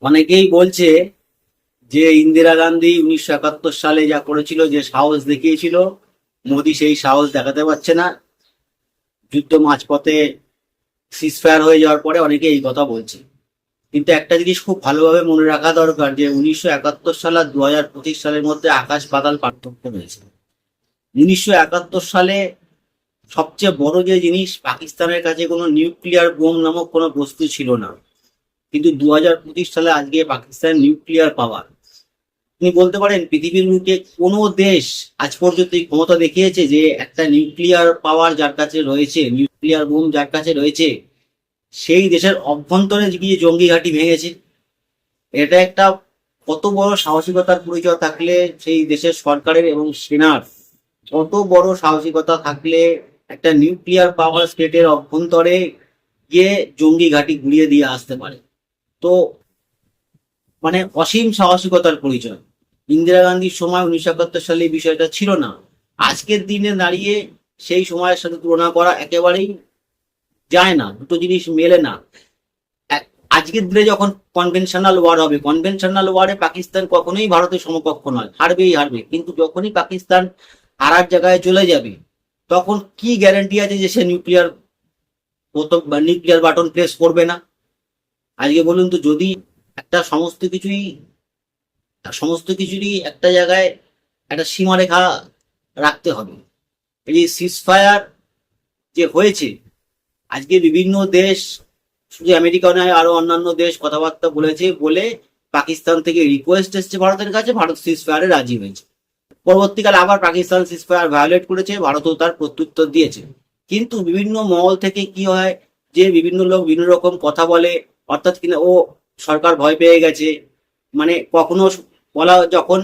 অনেকেই বলছে যে ইন্দিরা গান্ধী 1971 সালে যা করেছিল, যে সাহস দেখিয়েছিল, মোদি সেই সাহস দেখাতে পারছে না। যুদ্ধ মাঝপথে সিজফায়ার হয়ে যাওয়ার পরে অনেকে এই কথা বলছে। কিন্তু একটা জিনিস খুব ভালোভাবে মনে রাখা দরকার, যে 1971 সাল আর 2025 সালের মধ্যে আকাশ পাতাল পার্থক্য রয়েছে। 1971 সালে সবচেয়ে বড় যে জিনিস, পাকিস্তানের কাছে কোনো নিউক্লিয়ার বোম নামক কোনো বস্তু ছিল না। কিন্তু 2025 সালে আজকে পাকিস্তান নিউক্লিয়ার পাওয়ার। আপনি বলতে পারেন পৃথিবীর বুকে কোনো দেশ আজ পর্যন্ত এই ক্ষমতা দেখিয়েছে যে একটা নিউক্লিয়ার পাওয়ার যার কাছে রয়েছে, নিউক্লিয়ার বোম যার কাছে রয়েছে, সেই দেশের অভ্যন্তরে গিয়ে জঙ্গি ঘাঁটি ভেঙেছে? এটা একটা কত বড় সাহসিকতার পরিচয় থাকলে সেই দেশের সরকারের এবং সেনার কত বড় সাহসিকতা থাকলে একটা নিউক্লিয়ার পাওয়ার স্টেটের অভ্যন্তরে গিয়ে জঙ্গি ঘাঁটি গুড়িয়ে দিয়ে আসতে পারে। তো মানে অসীম সাহসিকতার পরিচয়। ইন্দিরা গান্ধীর সময় 1971 সালে এই বিষয়টা ছিল না। আজকের দিনে দাঁড়িয়ে সেই সময়ের সাথে তুলনা করা একেবারেই যায় না, দুটো জিনিস মেলে না। আজকের দিনে যখন কনভেনশনাল ওয়ার হবে, কনভেনশনাল ওয়ারে পাকিস্তান কখনোই ভারতের সমকক্ষ নয়, হারবেই হারবে। কিন্তু যখনই পাকিস্তান হারার জায়গায় চলে যাবে, তখন কি গ্যারান্টি আছে যে সে নিউক্লিয়ার নিউক্লিয়ার বাটন প্রেস করবে না? আজকে বলুন তো, যদি একটা সমস্ত কিছুরই একটা জায়গায় একটা সীমারেখা রাখতে হবে। এই যে সিজফায়ার যে হয়েছে, আজকে বিভিন্ন দেশ, শুধু আমেরিকা নয় আরো অন্যান্য দেশ কথাবার্তা বলেছে, বলে পাকিস্তান থেকে রিকোয়েস্ট এসছে ভারতের কাছে, ভারত সিজফায়ারে রাজি হয়েছে। পরবর্তীকালে আবার পাকিস্তান সিজফায়ার ভায়োলেট করেছে, ভারতও তার প্রত্যুত্তর দিয়েছে। কিন্তু বিভিন্ন মহল থেকে কি হয়, যে বিভিন্ন লোক বিভিন্ন রকম কথা বলে, অর্থাৎ কিনা ও সরকার ভয় পেয়ে গেছে। মানে কখনো বলা, যখন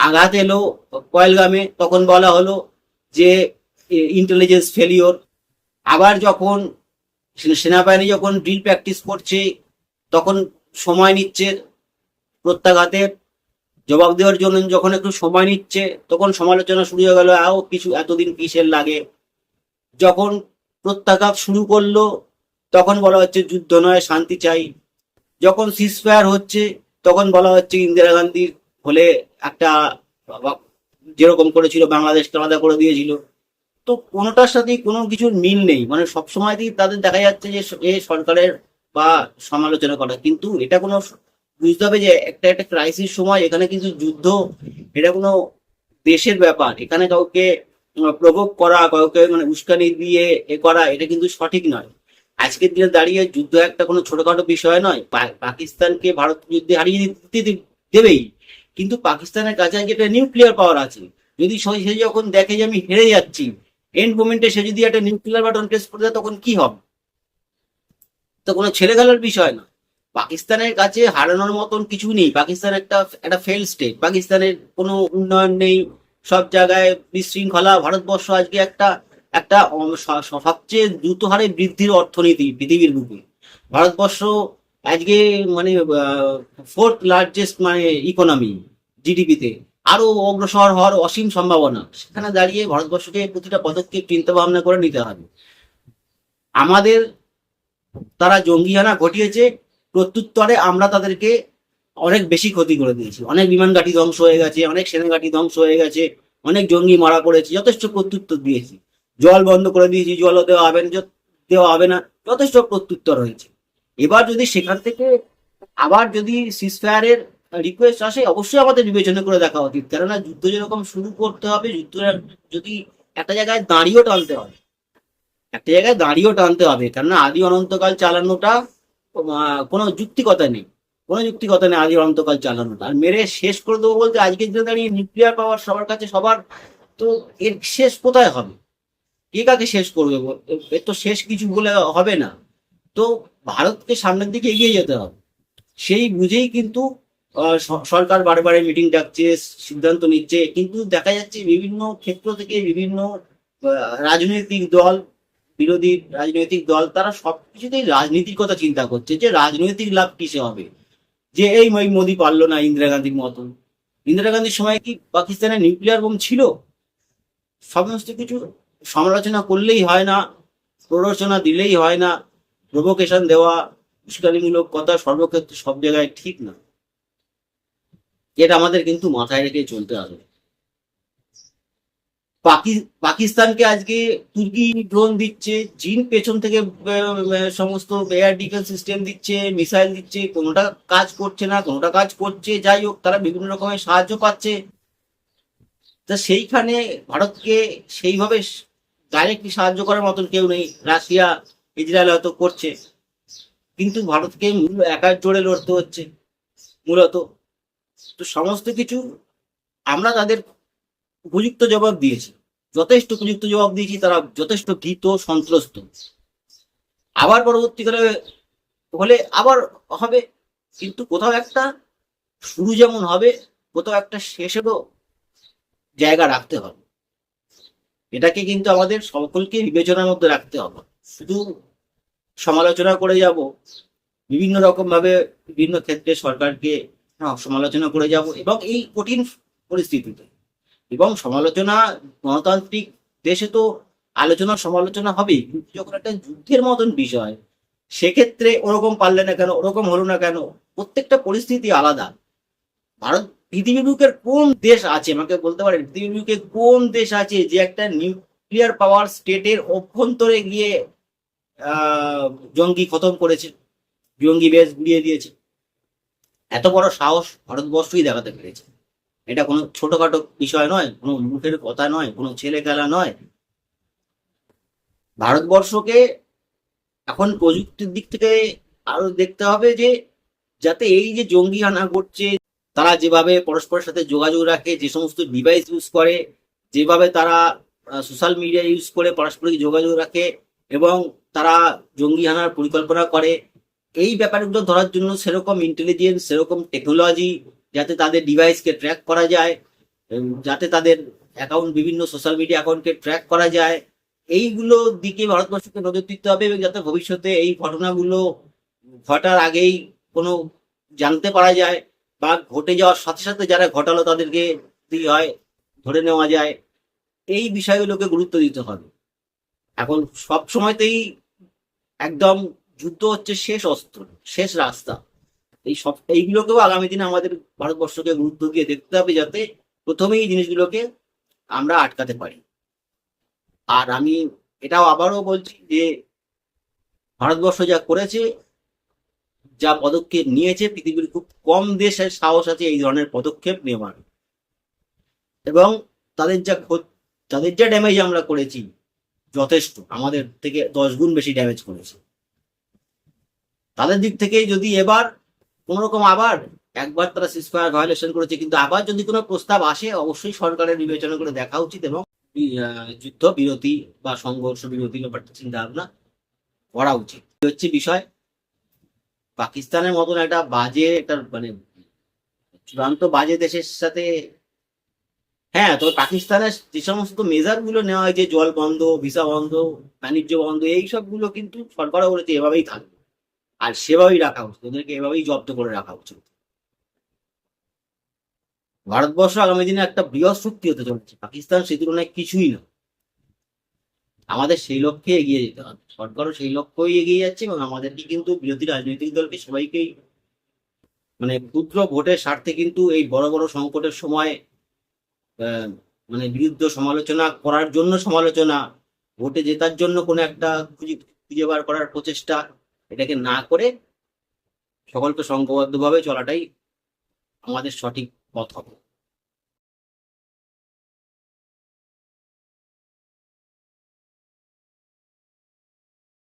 আঘাত এলো পয়েলগামে, তখন বলা হলো যে ইন্টেলিজেন্স ফেলিওর। আবার যখন সেনাবাহিনী যখন ড্রিল প্র্যাকটিস করছে, তখন সময় নিচ্ছে প্রত্যাঘাতের জবাব দেওয়ার জন্য, যখন একটু সময় নিচ্ছে তখন সমালোচনা শুরু হয়ে গেল, আও কিছু এতদিন কিসের লাগে। যখন প্রত্যাঘাত শুরু করলো, তখন বলা হচ্ছে যুদ্ধ নয়, শান্তি চাই। যখন সিজফায়ার হচ্ছে, তখন বলা হচ্ছে ইন্দিরা গান্ধীর হলে একটা যেরকম করেছিল বাংলাদেশকে আলাদা করে দিয়েছিল। তো কোনোটার সাথেই কোনো কিছুর মিল নেই। মানে সবসময়ই তাদের দেখা যাচ্ছে যে এ সরকারের বা সমালোচনা করা, কিন্তু এটা কোনো, বুঝতে হবে যে একটা একটা ক্রাইসিস সময়, এখানে কিন্তু যুদ্ধ এটা কোনো দেশের ব্যাপার। এখানে কাউকে প্রভোগ করা, কাউকে মানে উস্কানি দিয়ে এ করা, এটা কিন্তু সঠিক নয়। আজকের দিনে দাঁড়িয়ে যুদ্ধ একটা কোনো ছোটখাটো বিষয় নয়। পাকিস্তানকে ভারত যুদ্ধে হারিয়ে দেবেই, কিন্তু পাকিস্তানের কাছে আজকে একটা নিউক্লিয়ার পাওয়ার আছে। যদি সে যখন দেখে যে আমি হেরে যাচ্ছি, এন্ড মোমেন্টে সে যদি একটা নিউক্লিয়ার বাটন প্রেস করে দেয়, তখন কি হবে? তো কোনো ছেলে খেলার বিষয় না। পাকিস্তানের কাছে হারানোর মতন কিছু নেই। পাকিস্তান একটা একটা ফেল স্টেট, পাকিস্তানের কোনো উন্নয়ন নেই, সব জায়গায় বিশৃঙ্খলা। ভারতবর্ষ আজকে একটা একটা সবচেয়ে দ্রুত হারে বৃদ্ধির অর্থনীতি পৃথিবীর বুকে। ভারতবর্ষ আজকে মানে ফোর্থ লার্জেস্ট মানে ইকোনমি জিডিপিতে, আরো অগ্রসর হওয়ার অসীম সম্ভাবনা। সেখানে দাঁড়িয়ে ভারতবর্ষকে প্রতিটা পদক্ষেপ চিন্তা ভাবনা করে নিতে হবে। আমাদের তারা জঙ্গিহানা ঘটিয়েছে, প্রত্যুত্তরে আমরা তাদেরকে অনেক বেশি ক্ষতি করে দিয়েছি। অনেক বিমান ঘাঁটি ধ্বংস হয়ে গেছে, অনেক সেনা ঘাঁটি ধ্বংস হয়ে গেছে, অনেক জঙ্গি মারা পড়েছে, যথেষ্ট প্রত্যুত্তর দিয়েছি। জল বন্ধ করে দিয়েছি, জলও দেওয়া হবে না, যথেষ্ট প্রত্যুত্তর হয়েছে। এবার যদি সেখান থেকে আবার যদি সিজফায়ারের রিকোয়েস্ট আসে, অবশ্যই আমাদের বিবেচনা করে দেখা উচিত। কেননা যুদ্ধ যেরকম শুরু করতে হবে, যুদ্ধ যদি একটা জায়গায় দাঁড়িয়েও টানতে হবে, একটা জায়গায় দাঁড়িয়েও টানতে হবে। কেননা আদি অনন্তকাল চালানোটা কোনো যুক্তিকতা নেই। কোনো যুক্তিকতা নেই আদি অনন্তকাল চালানোটা। আর মেরে শেষ করে দেবো বলতে, আজকের দিনে দাঁড়িয়ে নিউক্লিয়ার পাওয়ার সবার কাছে সবার, তো এর শেষ কোথায় হবে? কে কাকে শেষ করবে? এর তো শেষ কিছু বলে হবে না। তো ভারতকে সামনের দিকে এগিয়ে যেতে হবে। সেই বুঝেই কিন্তু সরকার বারে বারে মিটিং ডাকছে, সিদ্ধান্ত নিচ্ছে। কিন্তু দেখা যাচ্ছে বিভিন্ন ক্ষেত্র থেকে বিভিন্ন রাজনৈতিক দল, বিরোধী রাজনৈতিক দল, তারা সবকিছুতেই রাজনীতির কথা চিন্তা করছে, যে রাজনৈতিক লাভ কিসে হবে। যে এই মোদি পারলো না ইন্দিরা গান্ধীর মতন। ইন্দিরা গান্ধীর সময় কি পাকিস্তানের নিউক্লিয়ার বোম ছিল? সমস্ত কিছু সমালোচনা করলেই হয় না, প্ররোচনা দিলেই হয় না, প্রভোকেশন দেওয়া, উস্কানিমূলক কথা সর্বক্ষেত্রে সব জায়গায় ঠিক না। এটা আমাদের কিন্তু মাথায় রেখে চলতে হবে। পাকিস্তানকে আজকে তুর্কি ড্রোন দিচ্ছে, চীন পেছন থেকে সমস্ত এয়ার ডিফেন্স সিস্টেম দিচ্ছে, মিসাইল দিচ্ছে, কোনোটা কাজ করছে না, কোনোটা কাজ করছে। যাই হোক, তারা বিভিন্ন রকমের সাহায্য পাচ্ছে। তা সেইখানে ভারতকে সেইভাবে ডাইরেক্টলি সাহায্য করার মতন কেউ নেই। রাশিয়া, ইসরায়েল হয়তো করছে, কিন্তু ভারতকে মূল একার জোরে লড়তে হচ্ছে মূলত। তো সমস্ত কিছু আমরা তাদের উপযুক্ত জবাব দিয়েছি, যথেষ্ট উপযুক্ত জবাব দিয়েছি। তারা যথেষ্ট ভীত, সন্ত্রস্ত। আবার পরবর্তীকালে হলে আবার হবে, কিন্তু কোথাও একটা শুরু যেমন হবে, কোথাও একটা শেষেরও জায়গা রাখতে হবে। এটাকে কিন্তু আমাদের সকলকে বিবেচনার মধ্যে রাখতে হবে। শুধু সমালোচনা করে যাব, বিভিন্ন রকম ভাবে বিভিন্ন ক্ষেত্রে সরকারকে সমালোচনা করে যাব, এবং এই কঠিন পরিস্থিতিতে, এবং সমালোচনা গণতান্ত্রিক দেশে তো আলোচনা সমালোচনা হবেই, কিন্তু যখন একটা যুদ্ধের মতন বিষয়, সেক্ষেত্রে ওরকম পারলে না কেন, ওরকম হলো না কেন, প্রত্যেকটা পরিস্থিতি আলাদা। ভারত পৃথিবীর বুকের কোন দেশ আছে, আমাকে বলতে পারেন পৃথিবীর বুকে কোন দেশ আছে যে একটা নিউক্লিয়ার পাওয়ার স্টেটের অভ্যন্তরে গিয়ে আহ জঙ্গি খতম করেছে, জঙ্গি বেশ গুড়িয়ে দিয়েছে? এত বড় সাহস ভারতবর্ষই দেখাতে পেরেছে। এটা কোনো ছোটখাটো বিষয় নয়, কোনো মুখের কথা নয়, কোনো ছেলে খেলা নয়। ভারতবর্ষকে এখন প্রযুক্তির দিক থেকে আরো দেখতে হবে, যে যাতে এই যে জঙ্গি হানা করছে, তারা যেভাবে পরস্পরের সাথে যোগাযোগ রাখে, যে সমস্ত ডিভাইস ইউজ করে, যেভাবে তারা সোশ্যাল মিডিয়া ইউজ করে পারস্পরিক যোগাযোগ রাখে, এবং তারা জঙ্গি হানার পরিকল্পনা করে, এই ব্যাপারগুলো ধরার জন্য সেরকম ইন্টেলিজেন্স, সেরকম টেকনোলজি, যাতে তাদের ডিভাইসকে ট্র্যাক করা যায়, যাতে তাদের অ্যাকাউন্ট, বিভিন্ন সোশ্যাল মিডিয়া অ্যাকাউন্টকে ট্র্যাক করা যায়, এইগুলো দিকে ভারতবর্ষকে নজর দিতে হবে। এবং যাতে ভবিষ্যতে এই ঘটনাগুলো ঘটার আগেই কোনো জানতে পারা যায়, বা ঘটে যাওয়ার সাথে সাথে যারা ঘটালো তাদেরকে হয় ধরে নেওয়া যায়। এই বিষয়গুলোকে গুরুত্ব দিতে হবে। এখন সব সময়তেই একদম যুদ্ধ হচ্ছে শেষ অস্ত্র, শেষ রাস্তা। এইগুলোকেও আগামী দিনে আমাদের ভারতবর্ষকে গুরুত্ব দিয়ে দেখতে হবে, যাতে প্রথমেই এই জিনিসগুলোকে আমরা আটকাতে পারি। আর আমি এটাও আবারও বলছি যে ভারতবর্ষ যা করেছে, যা পদক্ষেপ নিয়েছে, পৃথিবীর খুব কম দেশের সাহস আছে এই ধরনের পদক্ষেপ নেওয়ার। এবং তাদের যা ড্যামেজ আমরা করেছি, যথেষ্ট, আমাদের থেকে 10 গুণ বেশি ড্যামেজ করেছে। তাদের দিক থেকে যদি এবার কোনোরকম, আবার একবার তারা সিজফায়ার ভায়োলেশন করেছে, কিন্তু আবার যদি কোনো প্রস্তাব আসে, অবশ্যই সরকারের বিবেচনা করে দেখা উচিত, এবং যুদ্ধ বিরতি বা সংঘর্ষ বিরতি ব্যাপারটা চিন্তা ভাবনা করা উচিত। হচ্ছে বিষয়, পাকিস্তানের মতন একটা বাজে, একটা মানে চূড়ান্ত বাজে দেশের সাথে, হ্যাঁ, তবে পাকিস্তানের যে সমস্ত মেজার গুলো নেওয়া হয়, যে জল বন্ধ, ভিসা বন্ধ, বাণিজ্য বন্ধ, এই সবগুলো কিন্তু সরকারও বলেছে এভাবেই থাকবে, আর সেভাবেই রাখা উচিত, ওদেরকে এভাবেই জব্দ করে রাখা উচিত। ভারতবর্ষ আগামী দিনে একটা বৃহৎ শক্তি হতে চলেছে, পাকিস্তান সেই তুলনায় কিছুই না। আমাদের সেই লক্ষ্যে এগিয়ে যেতে হবে, সরকারও সেই লক্ষ্যই এগিয়ে যাচ্ছে, এবং আমাদেরকে কিন্তু বিরোধী রাজনৈতিক দলকে সবাইকেই, মানে ক্ষুদ্র ভোটের স্বার্থে কিন্তু এই বড় বড় সংকটের সময় মানে বিরুদ্ধে সমালোচনা করার জন্য সমালোচনা, ভোটে জেতার জন্য কোনো একটা খুঁজে বার করার প্রচেষ্টা, এটাকে না করে সকলকে সংঘবদ্ধভাবে চলাটাই আমাদের সঠিক পথ হবে।